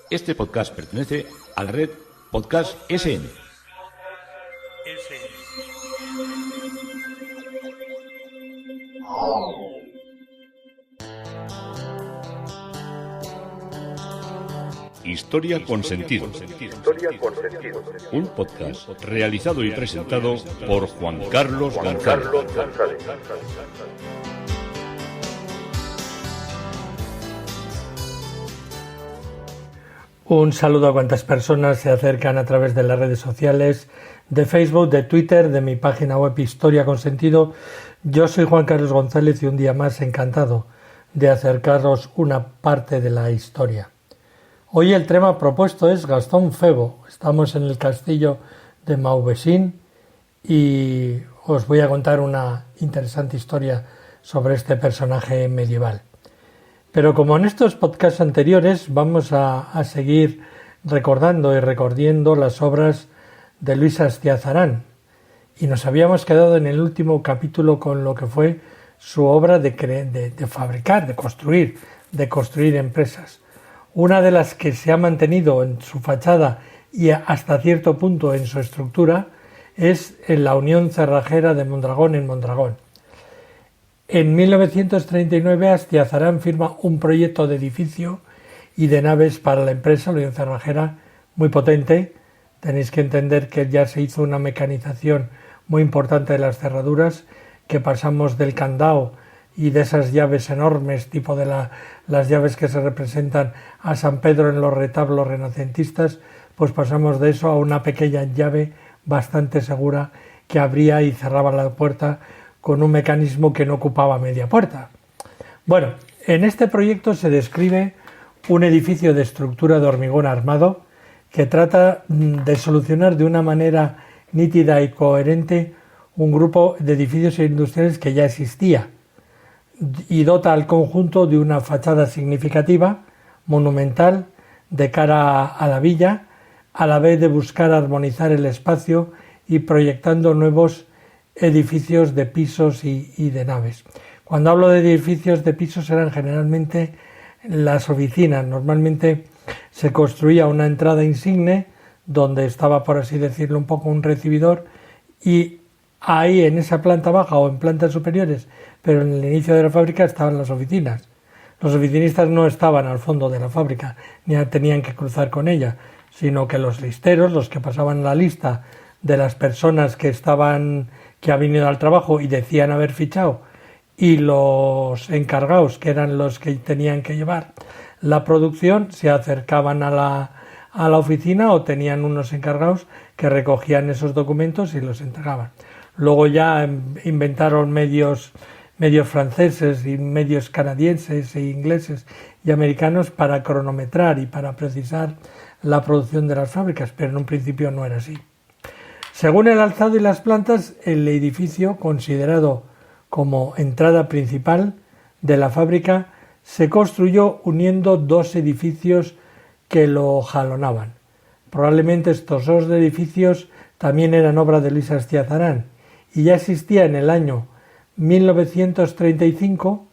Este podcast pertenece a la red Podcast SN. Historia con sentido. Un podcast realizado y presentado por Juan Carlos González. Un saludo a cuantas personas se acercan a través de las redes sociales, de Facebook, de Twitter, de mi página web Historia con Sentido. Yo soy Juan Carlos González y un día más encantado de acercaros una parte de la historia. Hoy el tema propuesto es Gastón Febo. Estamos en el castillo de Maubeusin y os voy a contar una interesante historia sobre este personaje medieval. Pero como en estos podcasts anteriores vamos a seguir recordando y recorriendo las obras de Luis Astiazarán y nos habíamos quedado en el último capítulo con lo que fue su obra de fabricar, de construir empresas. Una de las que se ha mantenido en su fachada y hasta cierto punto en su estructura es en la Unión Cerrajera de Mondragón en Mondragón. En 1939 Astiazarán firma un proyecto de edificio y de naves para la empresa Unión Cerrajera muy potente. Tenéis que entender que ya se hizo una mecanización muy importante de las cerraduras, que pasamos del candado y de esas llaves enormes, tipo de las llaves que se representan a San Pedro en los retablos renacentistas, pues pasamos de eso a una pequeña llave bastante segura que abría y cerraba la puerta con un mecanismo que no ocupaba media puerta. Bueno, en este proyecto se describe un edificio de estructura de hormigón armado que trata de solucionar de una manera nítida y coherente un grupo de edificios industriales que ya existía y dota al conjunto de una fachada significativa, monumental, de cara a la villa, a la vez de buscar armonizar el espacio y proyectando nuevos edificios de pisos y de naves. Cuando hablo de edificios de pisos eran generalmente las oficinas. Normalmente se construía una entrada insigne donde estaba, por así decirlo, un poco un recibidor, y ahí en esa planta baja o en plantas superiores, pero en el inicio de la fábrica, estaban las oficinas. Los oficinistas no estaban al fondo de la fábrica, ni tenían que cruzar con ella, sino que los listeros, los que pasaban la lista de las personas que han venido al trabajo y decían haber fichado, y los encargados, que eran los que tenían que llevar la producción, se acercaban a la oficina o tenían unos encargados que recogían esos documentos y los entregaban. Luego ya inventaron medios franceses y medios canadienses e ingleses y americanos para cronometrar y para precisar la producción de las fábricas, pero en un principio no era así. Según el alzado y las plantas, el edificio, considerado como entrada principal de la fábrica, se construyó uniendo dos edificios que lo jalonaban. Probablemente estos dos edificios también eran obra de Luis Astiazarán y ya existía en el año 1935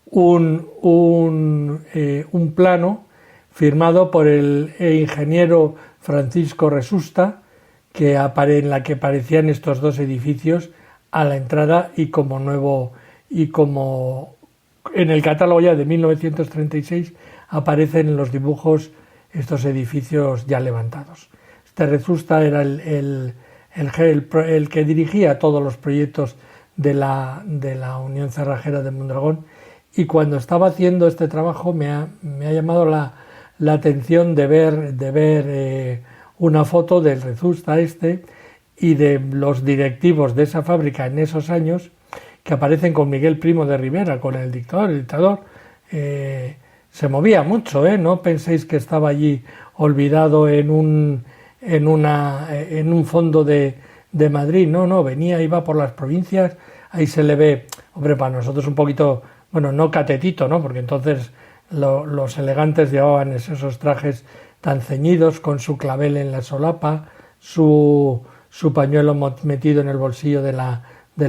un plano firmado por el ingeniero Francisco Resusta, en la que aparecían estos dos edificios a la entrada y como en el catálogo ya de 1936 aparecen en los dibujos estos edificios ya levantados. Este Resusta era el que dirigía todos los proyectos de la Unión Cerrajera de Mondragón, y cuando estaba haciendo este trabajo me ha llamado la atención de ver una foto del Resusta y de los directivos de esa fábrica en esos años, que aparecen con Miguel Primo de Rivera, con el dictador. Se movía mucho, no penséis que estaba allí olvidado en un fondo de Madrid. No, venía, iba por las provincias. Ahí se le ve, hombre, para nosotros un poquito, bueno, no catetito, ¿no? Porque entonces los elegantes llevaban esos trajes tan ceñidos, con su clavel en la solapa, su pañuelo metido en el bolsillo de la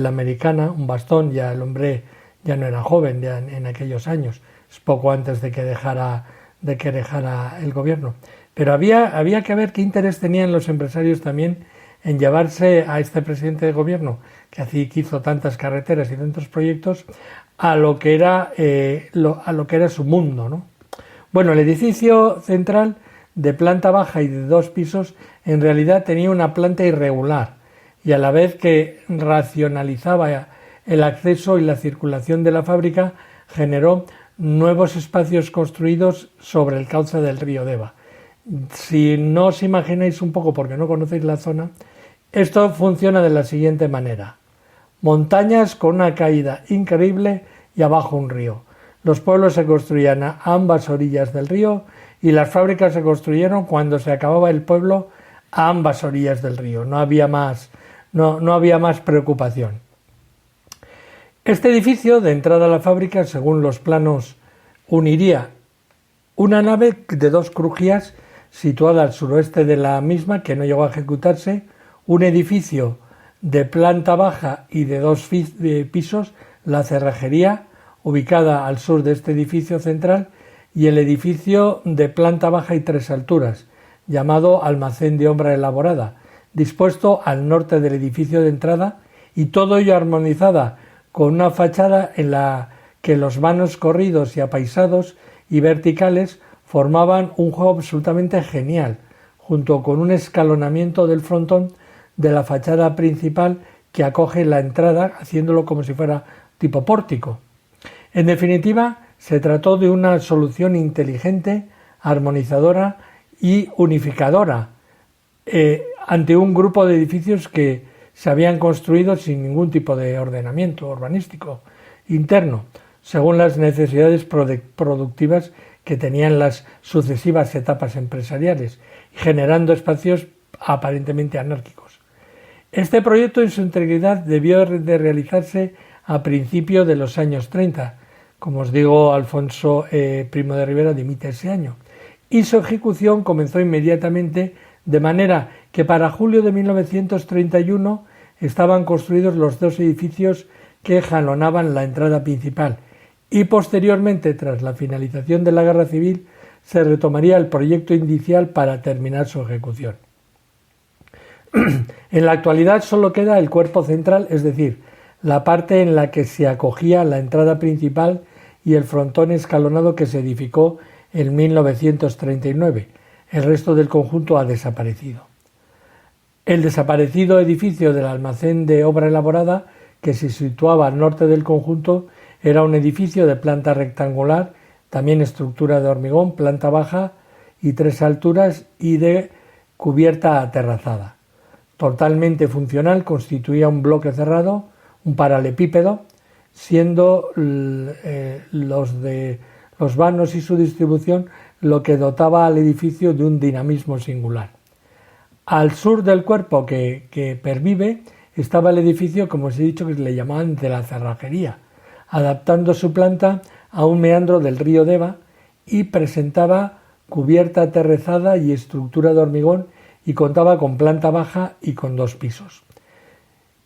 americana, un bastón. Ya el hombre ya no era joven ya en aquellos años, es poco antes de que dejara de que dejara el gobierno. Pero había que ver qué interés tenían los empresarios también en llevarse a este presidente de gobierno, que hizo tantas carreteras y tantos proyectos, a lo que era su mundo, ¿no? Bueno, el edificio central de planta baja y de 2 pisos en realidad tenía una planta irregular y a la vez que racionalizaba el acceso y la circulación de la fábrica, generó nuevos espacios construidos sobre el cauce del río Deva. Si no os imagináis un poco, porque no conocéis la zona, esto funciona de la siguiente manera. Montañas con una caída increíble y abajo un río. Los pueblos se construían a ambas orillas del río y las fábricas se construyeron cuando se acababa el pueblo a ambas orillas del río. No había más preocupación. Este edificio, de entrada a la fábrica, según los planos, uniría una nave de 2 crujías situada al suroeste de la misma, que no llegó a ejecutarse, un edificio de planta baja y de 2 pisos, la cerrajería, ubicada al sur de este edificio central, y el edificio de planta baja y 3 alturas, llamado almacén de obra elaborada, dispuesto al norte del edificio de entrada, y todo ello armonizada con una fachada en la que los vanos corridos y apaisados y verticales formaban un juego absolutamente genial, junto con un escalonamiento del frontón de la fachada principal que acoge la entrada, haciéndolo como si fuera tipo pórtico. En definitiva, se trató de una solución inteligente, armonizadora y unificadora ante un grupo de edificios que se habían construido sin ningún tipo de ordenamiento urbanístico interno, según las necesidades productivas que tenían las sucesivas etapas empresariales, generando espacios aparentemente anárquicos. Este proyecto en su integridad debió de realizarse a principios de los años 30, como os digo, Alfonso Primo de Rivera dimite ese año, y su ejecución comenzó inmediatamente, de manera que para julio de 1931 estaban construidos los 2 edificios que jalonaban la entrada principal, y posteriormente, tras la finalización de la Guerra Civil, se retomaría el proyecto inicial para terminar su ejecución. En la actualidad solo queda el cuerpo central, es decir, la parte en la que se acogía la entrada principal y el frontón escalonado que se edificó en 1939. El resto del conjunto ha desaparecido. El desaparecido edificio del almacén de obra elaborada, que se situaba al norte del conjunto, era un edificio de planta rectangular, también estructura de hormigón, planta baja y 3 alturas y de cubierta aterrazada. Totalmente funcional, constituía un bloque cerrado, un paralelepípedo, siendo los vanos y su distribución lo que dotaba al edificio de un dinamismo singular. Al sur del cuerpo que pervive estaba el edificio, como os he dicho, que le llamaban de la cerrajería, adaptando su planta a un meandro del río Deva, y presentaba cubierta aterrazada y estructura de hormigón, y contaba con planta baja y con 2 pisos,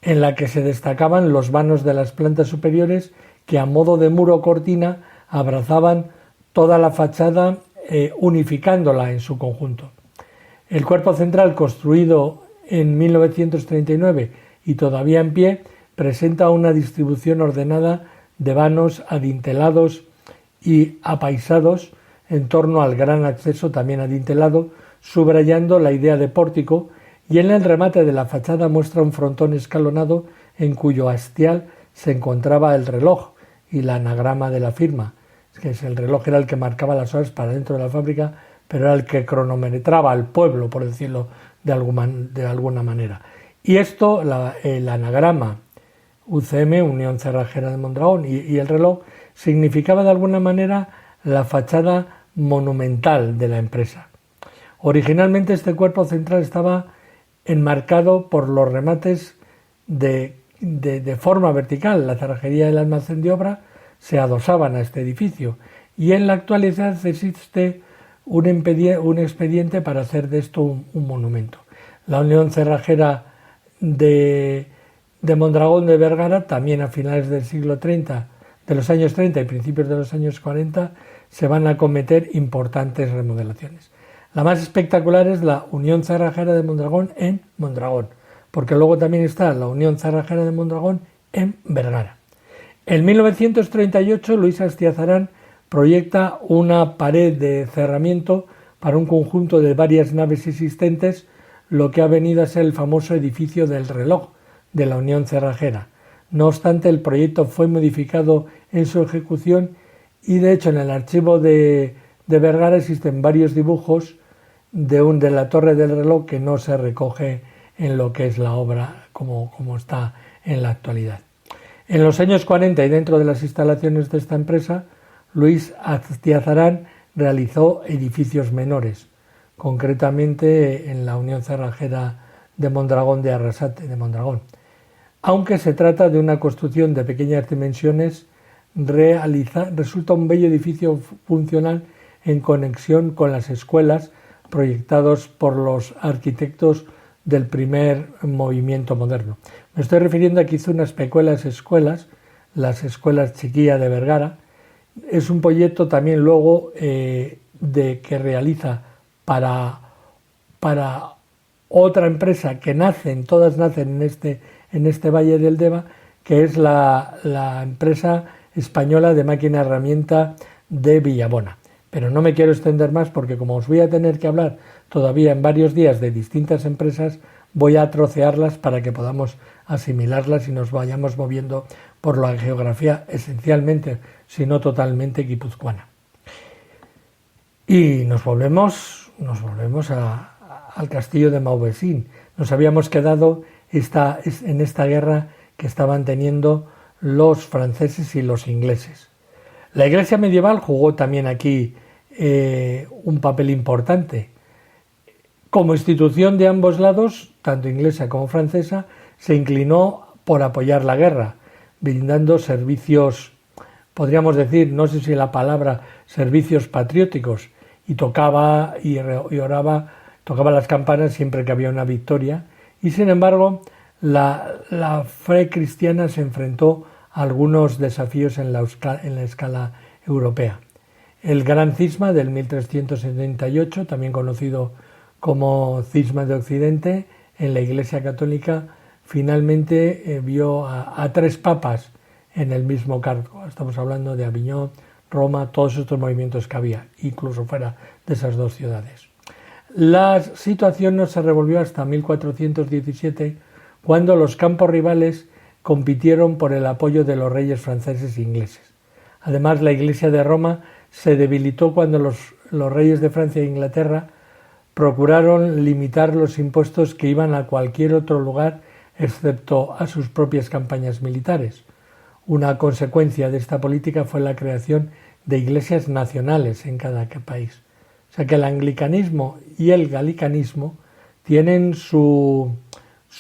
en la que se destacaban los vanos de las plantas superiores que a modo de muro cortina abrazaban toda la fachada, unificándola en su conjunto. El cuerpo central, construido en 1939 y todavía en pie, presenta una distribución ordenada de vanos adintelados y apaisados en torno al gran acceso también adintelado, subrayando la idea de pórtico, y en el remate de la fachada muestra un frontón escalonado en cuyo hastial se encontraba el reloj y la anagrama de la firma, que es el reloj era el que marcaba las horas para dentro de la fábrica, pero era el que cronometraba al pueblo, por decirlo de alguna manera. Y esto, el anagrama UCM, Unión Cerrajera de Mondragón, y el reloj, significaba de alguna manera la fachada monumental de la empresa. Originalmente este cuerpo central estaba enmarcado por los remates de forma vertical. La cerrajería y el almacén de obra se adosaban a este edificio, y en la actualidad existe un expediente para hacer de esto un monumento. La Unión Cerrajera de Mondragón de Vergara, también a finales del siglo 30, de los años 30 y principios de los años 40, se van a acometer importantes remodelaciones. La más espectacular es la Unión Cerrajera de Mondragón en Mondragón, porque luego también está la Unión Cerrajera de Mondragón en Vergara. En 1938 Luis Astiazarán proyecta una pared de cerramiento para un conjunto de varias naves existentes, lo que ha venido a ser el famoso edificio del reloj de la Unión Cerrajera. No obstante, el proyecto fue modificado en su ejecución y de hecho en el archivo de Vergara existen varios dibujos de la torre del reloj que no se recoge en lo que es la obra como está en la actualidad. En los años 40 y dentro de las instalaciones de esta empresa, Luis Astiazarán realizó edificios menores, concretamente en la Unión Cerrajera de Mondragón de Arrasate, de Mondragón. Aunque se trata de una construcción de pequeñas dimensiones, resulta un bello edificio funcional en conexión con las escuelas proyectados por los arquitectos del primer movimiento moderno. Me estoy refiriendo a que hizo unas pequeñas escuelas, las escuelas Chiquilla de Vergara. Es un proyecto también luego que realiza para otra empresa que todas nacen en este Valle del Deva, que es la empresa española de máquina herramienta de Villabona. Pero no me quiero extender más porque como os voy a tener que hablar todavía en varios días de distintas empresas, voy a trocearlas para que podamos asimilarlas y nos vayamos moviendo por la geografía esencialmente, si no totalmente guipuzcoana. Y nos volvemos al castillo de Mauvesin. Nos habíamos quedado en esta guerra que estaban teniendo los franceses y los ingleses. La Iglesia medieval jugó también aquí un papel importante. Como institución de ambos lados, tanto inglesa como francesa, se inclinó por apoyar la guerra, brindando servicios, podríamos decir, no sé si la palabra, servicios patrióticos, y tocaba y oraba, tocaba las campanas siempre que había una victoria, y sin embargo la fe cristiana se enfrentó a algunos desafíos en la escala europea. El Gran Cisma del 1378, también conocido como Cisma de Occidente, en la Iglesia Católica finalmente vio a tres papas en el mismo cargo. Estamos hablando de Aviñón, Roma, todos estos movimientos que había, incluso fuera de esas dos ciudades. La situación no se revolvió hasta 1417, cuando los campos rivales compitieron por el apoyo de los reyes franceses e ingleses. Además, la Iglesia de Roma se debilitó cuando los reyes de Francia e Inglaterra procuraron limitar los impuestos que iban a cualquier otro lugar excepto a sus propias campañas militares. Una consecuencia de esta política fue la creación de iglesias nacionales en cada país. O sea que el anglicanismo y el galicanismo tienen su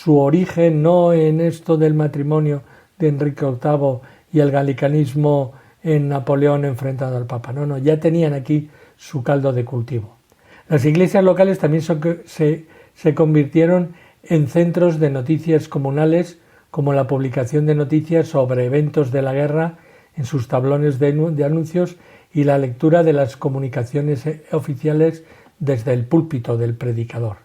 origen no en esto del matrimonio de Enrique VIII y el galicanismo en Napoleón enfrentado al Papa. No, ya tenían aquí su caldo de cultivo. Las iglesias locales también se convirtieron en centros de noticias comunales, como la publicación de noticias sobre eventos de la guerra en sus tablones de anuncios y la lectura de las comunicaciones oficiales desde el púlpito del predicador.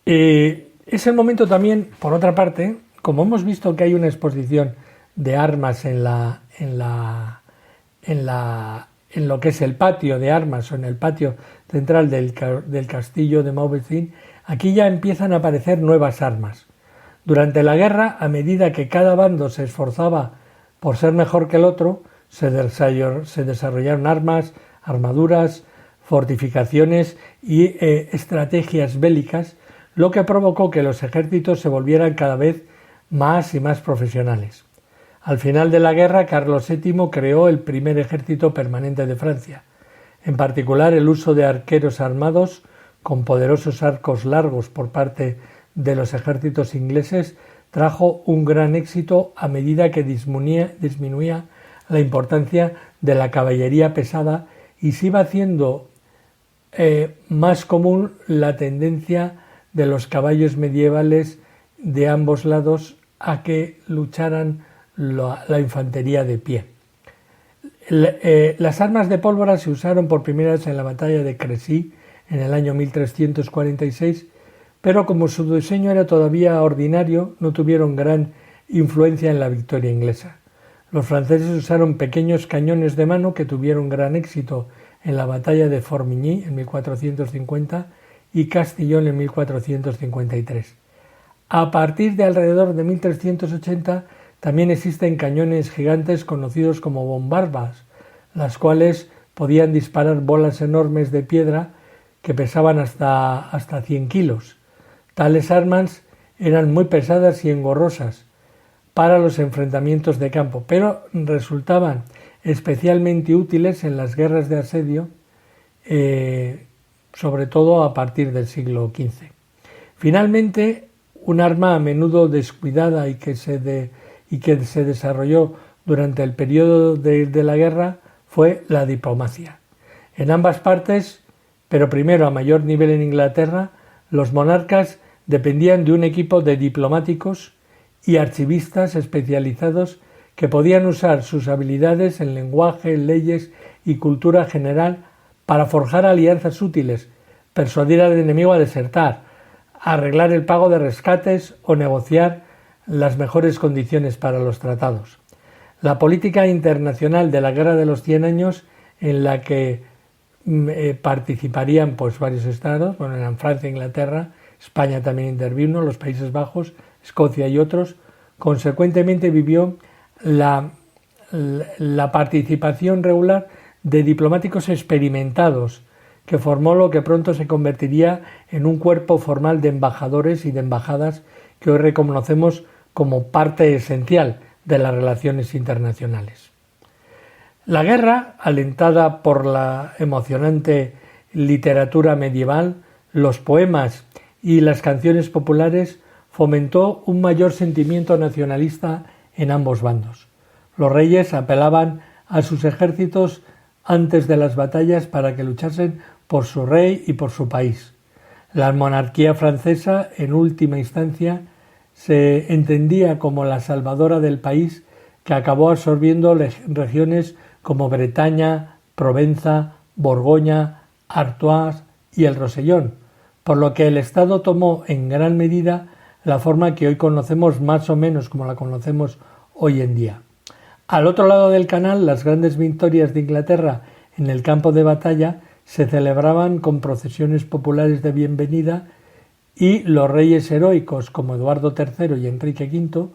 Es el momento también, por otra parte, como hemos visto que hay una exposición de armas en lo que es el patio de armas o en el patio central del castillo de Mauvesin, aquí ya empiezan a aparecer nuevas armas. Durante la guerra, a medida que cada bando se esforzaba por ser mejor que el otro, se desarrollaron armas, armaduras, fortificaciones y estrategias bélicas, lo que provocó que los ejércitos se volvieran cada vez más y más profesionales. Al final de la guerra, Carlos VII creó el primer ejército permanente de Francia. En particular, el uso de arqueros armados con poderosos arcos largos por parte de los ejércitos ingleses trajo un gran éxito a medida que disminuía la importancia de la caballería pesada y se iba haciendo más común la tendencia de los caballos medievales de ambos lados a que lucharan la infantería de pie. Las armas de pólvora se usaron por primera vez en la batalla de Crécy en el año 1346, pero como su diseño era todavía ordinario, no tuvieron gran influencia en la victoria inglesa. Los franceses usaron pequeños cañones de mano que tuvieron gran éxito en la batalla de Formigny en 1450 y Castillon en 1453. A partir de alrededor de 1380 también existen cañones gigantes conocidos como bombarbas, las cuales podían disparar bolas enormes de piedra que pesaban hasta 100 kilos. Tales armas eran muy pesadas y engorrosas para los enfrentamientos de campo, pero resultaban especialmente útiles en las guerras de asedio, sobre todo a partir del siglo XV. Finalmente, un arma a menudo descuidada y que se desarrolló durante el periodo de la guerra fue la diplomacia. En ambas partes, pero primero a mayor nivel en Inglaterra, los monarcas dependían de un equipo de diplomáticos y archivistas especializados que podían usar sus habilidades en lenguaje, leyes y cultura general para forjar alianzas útiles, persuadir al enemigo a desertar, arreglar el pago de rescates o negociar las mejores condiciones para los tratados. La política internacional de la Guerra de los 100 años, en la que participarían varios estados, eran Francia, Inglaterra, España también intervino, los Países Bajos, Escocia y otros, consecuentemente vivió la participación regular de diplomáticos experimentados, que formó lo que pronto se convertiría en un cuerpo formal de embajadores y de embajadas que hoy reconocemos como parte esencial de las relaciones internacionales. La guerra, alentada por la emocionante literatura medieval, los poemas y las canciones populares, fomentó un mayor sentimiento nacionalista en ambos bandos. Los reyes apelaban a sus ejércitos antes de las batallas para que luchasen por su rey y por su país. La monarquía francesa, en última instancia, se entendía como la salvadora del país, que acabó absorbiendo regiones como Bretaña, Provenza, Borgoña, Artois y el Rosellón, por lo que el Estado tomó en gran medida la forma que hoy conocemos más o menos como la conocemos hoy en día. Al otro lado del canal, las grandes victorias de Inglaterra en el campo de batalla se celebraban con procesiones populares de bienvenida y los reyes heroicos como Eduardo III y Enrique V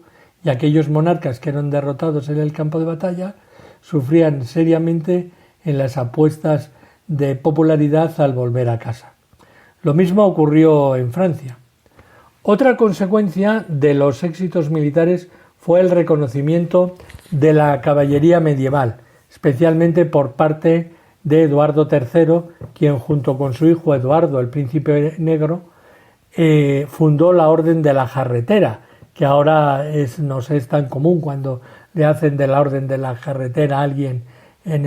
y aquellos monarcas que eran derrotados en el campo de batalla sufrían seriamente en las apuestas de popularidad al volver a casa. Lo mismo ocurrió en Francia. Otra consecuencia de los éxitos militares fue el reconocimiento de la caballería medieval, especialmente por parte de Eduardo III, quien junto con su hijo Eduardo, el príncipe negro, fundó la Orden de la Jarretera, que ahora nos es tan común cuando le hacen de la Orden de la Jarretera a alguien en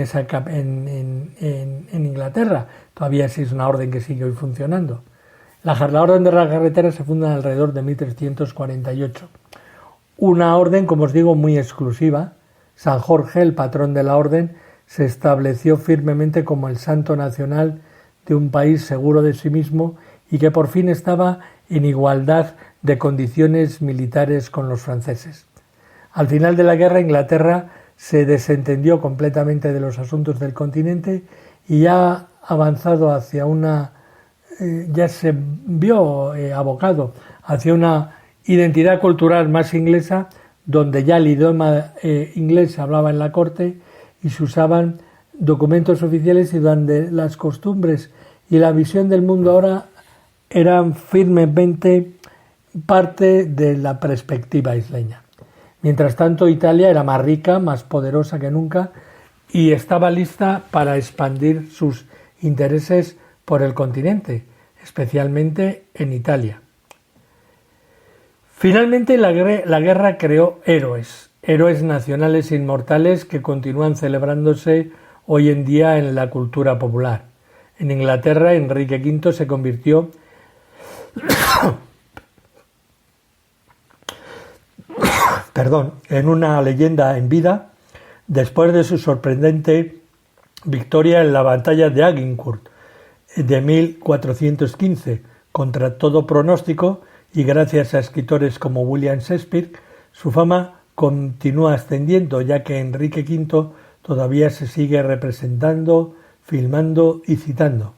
Inglaterra. Todavía es una orden que sigue hoy funcionando. La Orden de la Jarretera se funda alrededor de 1348. Una orden, como os digo, muy exclusiva. San Jorge, el patrón de la orden, se estableció firmemente como el santo nacional de un país seguro de sí mismo y que por fin estaba en igualdad de condiciones militares con los franceses. Al final de la guerra, Inglaterra se desentendió completamente de los asuntos del continente y ya avanzado hacia ya se vio abocado hacia una identidad cultural más inglesa, donde ya el idioma inglés se hablaba en la corte y se usaban documentos oficiales y donde las costumbres y la visión del mundo ahora eran firmemente parte de la perspectiva isleña. Mientras tanto, Italia era más rica, más poderosa que nunca y estaba lista para expandir sus intereses por el continente, especialmente en Italia. Finalmente, la guerra creó héroes nacionales inmortales que continúan celebrándose hoy en día en la cultura popular. En Inglaterra, Enrique V se convirtió en una leyenda en vida, después de su sorprendente victoria en la batalla de Agincourt de 1415, contra todo pronóstico, y gracias a escritores como William Shakespeare, su fama continúa ascendiendo, ya que Enrique V todavía se sigue representando, filmando y citando.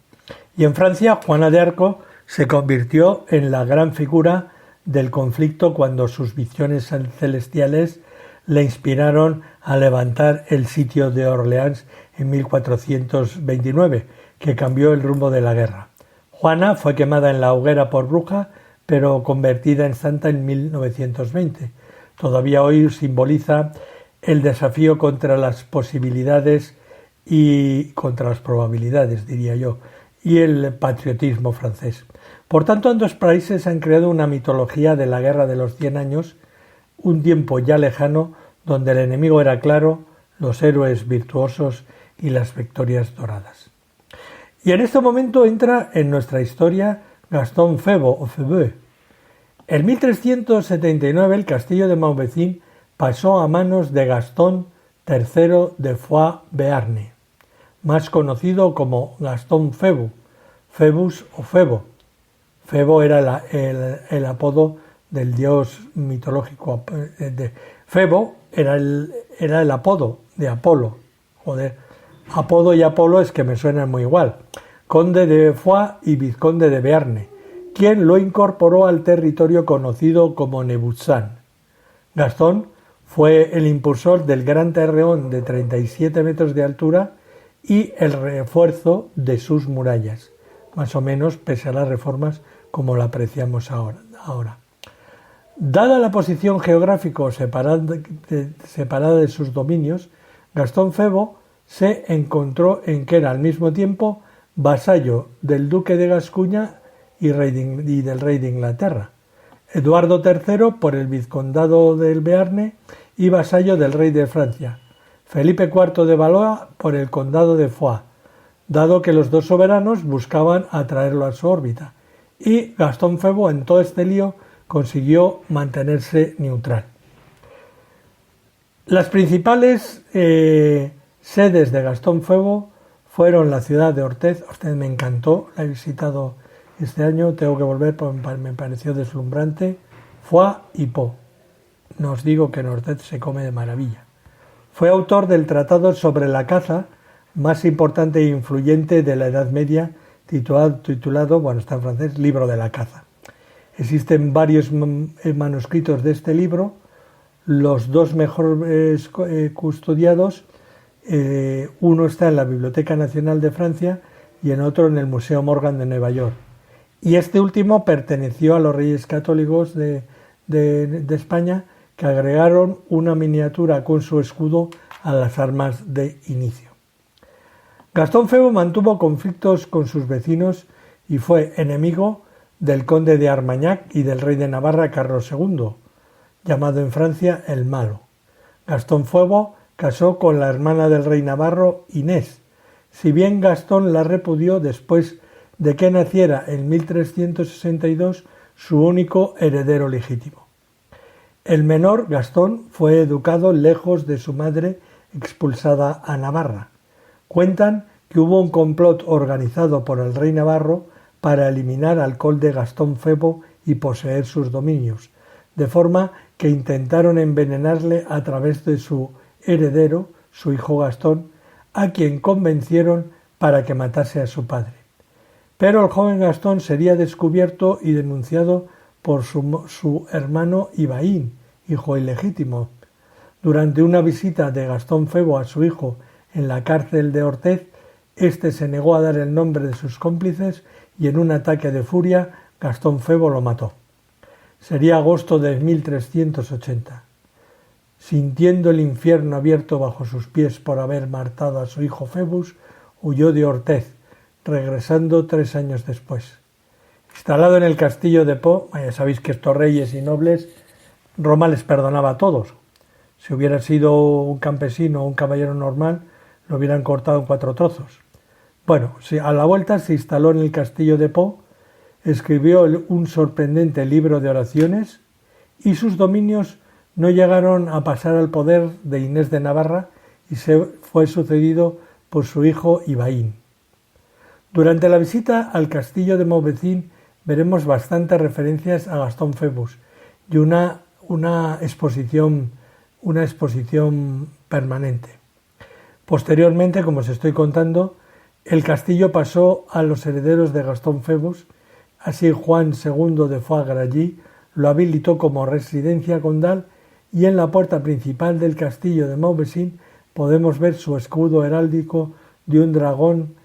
Y en Francia, Juana de Arco se convirtió en la gran figura del conflicto cuando sus visiones celestiales le inspiraron a levantar el sitio de Orleans en 1429, que cambió el rumbo de la guerra. Juana fue quemada en la hoguera por bruja, pero convertida en santa en 1920. Todavía hoy simboliza el desafío contra las posibilidades y contra las probabilidades, diría yo, y el patriotismo francés. Por tanto, ambos países han creado una mitología de la Guerra de los 100 años, un tiempo ya lejano, donde el enemigo era claro, los héroes virtuosos y las victorias doradas. Y en este momento entra en nuestra historia Gastón Febo o Febus. En 1379 el castillo de Mauvesin pasó a manos de Gastón III de Foix-Béarn, más conocido como Gastón Febo, Febus o Febo. Febo era el apodo del dios mitológico. Febo era el apodo de Apolo. Joder, apodo y Apolo es que me suenan muy igual. Conde de Foix y vizconde de Béarn, quien lo incorporó al territorio conocido como Nebuzán. Gastón fue el impulsor del gran torreón de 37 metros de altura y el refuerzo de sus murallas, más o menos pese a las reformas como la apreciamos ahora. Dada la posición geográfica separada de sus dominios, Gastón Febo se encontró en que era al mismo tiempo vasallo del duque de Gascuña y del rey de Inglaterra, Eduardo III por el vizcondado del Béarn y vasallo del rey de Francia, Felipe IV de Valois por el condado de Foix, dado que los dos soberanos buscaban atraerlo a su órbita, y Gastón Febo en todo este lío consiguió mantenerse neutral. Las principales sedes de Gastón Febo fueron la ciudad de Orthez. Orthez me encantó, la he visitado este año, tengo que volver porque me pareció deslumbrante. Foix y Pau. No os digo que en Orthez se come de maravilla. Fue autor del tratado sobre la caza más importante e influyente de la Edad Media, titulado, bueno, está en francés, Libro de la caza. Existen varios manuscritos de este libro, los dos mejor custodiados, uno está en la Biblioteca Nacional de Francia y en otro en el Museo Morgan de Nueva York. Y este último perteneció a los Reyes Católicos de España, que agregaron una miniatura con su escudo a las armas de inicio. Gastón Febo mantuvo conflictos con sus vecinos y fue enemigo del conde de Armagnac y del rey de Navarra Carlos II, llamado en Francia el Malo. Gastón Febo casó con la hermana del rey navarro, Inés, si bien Gastón la repudió después de que naciera en 1362 su único heredero legítimo. El menor, Gastón, fue educado lejos de su madre, expulsada a Navarra. Cuentan que hubo un complot organizado por el rey navarro para eliminar al conde Gastón Febo y poseer sus dominios, de forma que intentaron envenenarle a través de su heredero, su hijo Gastón, a quien convencieron para que matase a su padre. Pero el joven Gastón sería descubierto y denunciado por su hermano Ibaín, hijo ilegítimo. Durante una visita de Gastón Febo a su hijo en la cárcel de Orthez, este se negó a dar el nombre de sus cómplices y en un ataque de furia Gastón Febo lo mató. Sería agosto de 1380. Sintiendo el infierno abierto bajo sus pies por haber matado a su hijo Febus, huyó de Orthez, regresando 3 años después. Instalado en el castillo de Pau, ya sabéis que estos reyes y nobles, Roma les perdonaba a todos. Si hubiera sido un campesino o un caballero normal, lo hubieran cortado en 4 trozos. Bueno, a la vuelta se instaló en el castillo de Pau, escribió un sorprendente libro de oraciones y sus dominios no llegaron a pasar al poder de Inés de Navarra y fue sucedido por su hijo Ibaín. Durante la visita al castillo de Mauvesin veremos bastantes referencias a Gastón Phébus y una exposición permanente. Posteriormente, como os estoy contando, el castillo pasó a los herederos de Gastón Phébus. Así Juan II de Foix-Grailly lo habilitó como residencia condal y en la puerta principal del castillo de Mauvesin podemos ver su escudo heráldico de un dragón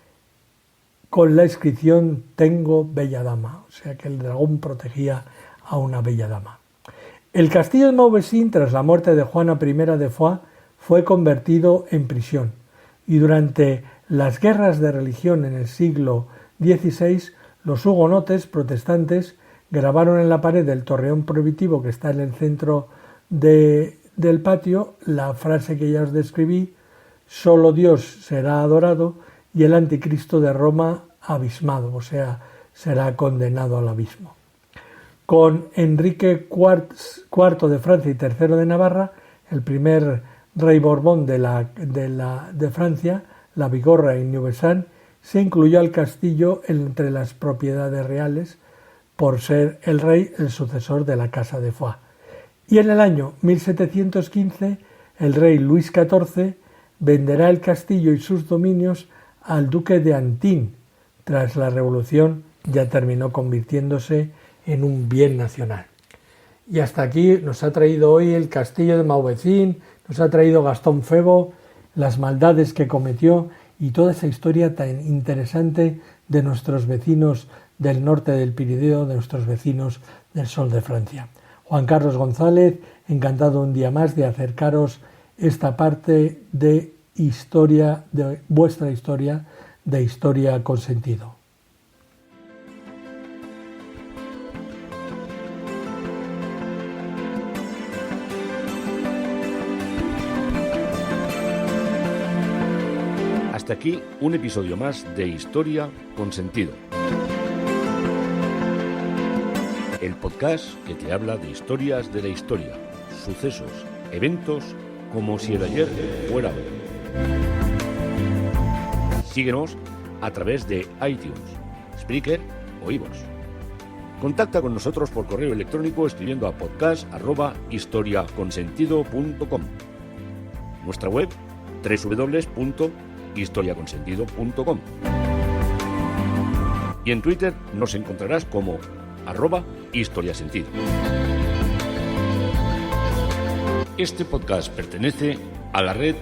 con la inscripción «Tengo bella dama», o sea que el dragón protegía a una bella dama. El castillo de Mauvesin, tras la muerte de Juana I de Foix, fue convertido en prisión y durante las guerras de religión en el siglo XVI, los hugonotes protestantes grabaron en la pared del torreón prohibitivo que está en el centro del patio la frase que ya os describí: «Solo Dios será adorado y el anticristo de Roma abismado», o sea, será condenado al abismo. Con Enrique IV de Francia y III de Navarra, el primer rey Borbón de Francia, la Bigorra y Nieuwesan, se incluyó al castillo entre las propiedades reales por ser el rey el sucesor de la casa de Foix. Y en el año 1715 el rey Luis XIV venderá el castillo y sus dominios al duque de Antin. Tras la revolución ya terminó convirtiéndose en un bien nacional. Y hasta aquí nos ha traído hoy el castillo de Mauvesin, nos ha traído Gastón Phébus, las maldades que cometió y toda esa historia tan interesante de nuestros vecinos del norte del Pirineo, de nuestros vecinos del Sol de Francia. Juan Carlos González, encantado un día más de acercaros esta parte de historia, de vuestra historia, de Historia con Sentido. Hasta aquí un episodio más de Historia con Sentido. El podcast que te habla de historias de la historia, sucesos, eventos, como si el ayer fuera hoy. Síguenos a través de iTunes, Spreaker o iVoox. Contacta con nosotros por correo electrónico escribiendo a podcast@historiaconsentido.com. Nuestra web www.historiaconsentido.com. Y en Twitter nos encontrarás como @historiasentido. Este podcast pertenece a la red